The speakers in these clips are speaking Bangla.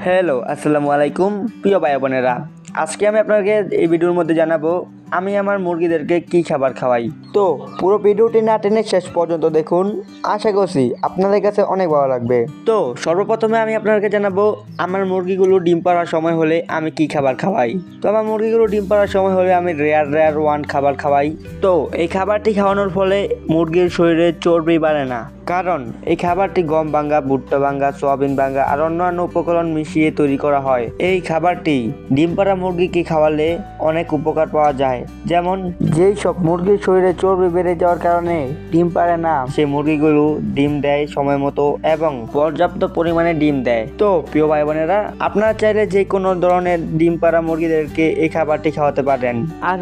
হ্যালো, আসসালামু আলাইকুম প্রিয় ভাই বোনেরা। আজকে আমি আপনাকে এই ভিডিওর মধ্যে জানাবো আমি আমার মুরগিদেরকে কী খাবার খাওয়াই। তো পুরো ভিডিওটি না টেনে শেষ পর্যন্ত দেখুন, আশা করছি আপনাদের কাছে অনেক ভালো লাগবে। তো সর্বপ্রথমে আমি আপনাকে জানাবো আমার মুরগিগুলো ডিম পাড়ার সময় হলে আমি কী খাবার খাওয়াই। তো আমার মুরগিগুলো ডিম পাড়ার সময় হলে আমি রেয়ার ওয়ান খাবার খাওয়াই। তো এই খাবারটি খাওয়ানোর ফলে মুরগির শরীরে চর্বি বাড়ে না, কারণ এই খাবারটি গম ভাঙ্গা, ভুট্টা ভাঙ্গা, সয়াবিন ভাঙ্গা আর অন্যান্য উপকরণ মিশিয়ে তৈরি করা হয়। এই খাবারটি ডিম পাড়া মুরগিকে খাওয়ালে অনেক উপকার পাওয়া যায়। যেমন যেই সব মুরগির শরীরে চর্বি বেড়ে যাওয়ার কারণে ডিম পারে না, সেই মুরগিগুলো ডিম দেয় সময় মতো এবং পর্যাপ্ত পরিমাণে ডিম দেয়। তো প্রিয় ভাই বোনেরা, আপনারা চাইলে যে কোনো ধরনের ডিম পাড়া মুরগিদেরকে এই খাবারটি খাওয়াতে পারেন। আর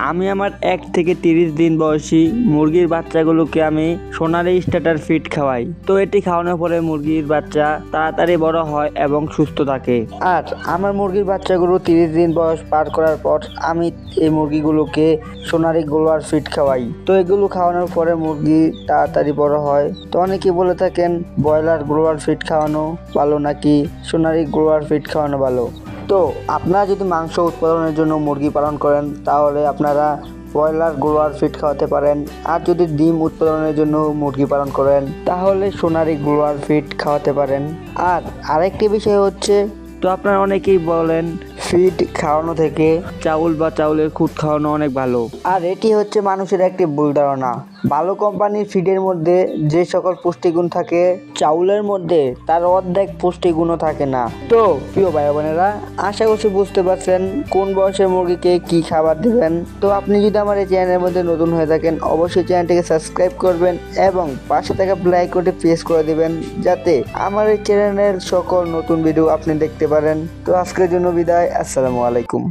আমি আমার 1 থেকে 30 দিন বয়সী মুরগির বাচ্চাগুলোকে আমি সোনালী স্টার্টার ফিড খাওয়াই। তো এটি খাওয়ানোর পরে মুরগির বাচ্চা তাড়াতাড়ি বড় হয় এবং সুস্থ থাকে। আর আমার মুরগির বাচ্চাগুলো 30 দিন বয়স পার করার পর আমি এই মুরগিগুলোকে সোনালী গ্লোয়ার ফিড খাওয়াই। তো এগুলো খাওয়ানোর পরে মুরগি তাড়াতাড়ি বড় হয়। তো অনেকেই বলে থাকেন ব্রয়লার গ্লোয়ার ফিড খাওয়ানো ভালো নাকি সোনালী গ্লোয়ার ফিড খাওয়ানো ভালো। তো আপনারা যদি মাংস উৎপাদনের জন্য মুরগি পালন করেন তাহলে আপনারা ব্রয়লার গ্লোয়ার ফিড খাওয়াতে পারেন। আর যদি ডিম উৎপাদনের জন্য মুরগি পালন করেন তাহলে সোনালী গ্লোয়ার ফিড খাওয়াতে পারেন। আর আরেকটি বিষয় হচ্ছে, তো আপনারা অনেকেই বলেন ফিড খাওয়ানো থেকে চাউল বা চাউলের খুদ খাওয়ানো অনেক ভালো। আর এটি হচ্ছে মানুষের একটি ভুল ধারণা। ভালো কোম্পানির ফিডের মধ্যে যে সকল পুষ্টিগুণ থাকে চাউলের মধ্যে তার অর্ধেক পুষ্টিগুণও থাকে না। তো প্রিয় ভাই বোনেরা, আশা করছি বুঝতে পারছেন কোন বয়সের মুরগিকে কি খাবার দিবেন। তো আপনি যদি আমার এই চ্যানেলের মধ্যে নতুন হয়ে থাকেন অবশ্যই চ্যানেলটিকে সাবস্ক্রাইব করবেন এবং পাশে থাকা বেল আইকনটি প্রেস করে দিবেন যাতে আমার এই চ্যানেলের সকল নতুন ভিডিও আপনি দেখতে পারেন। তো আজকের জন্য বিদায়, আসসালামু আলাইকুম।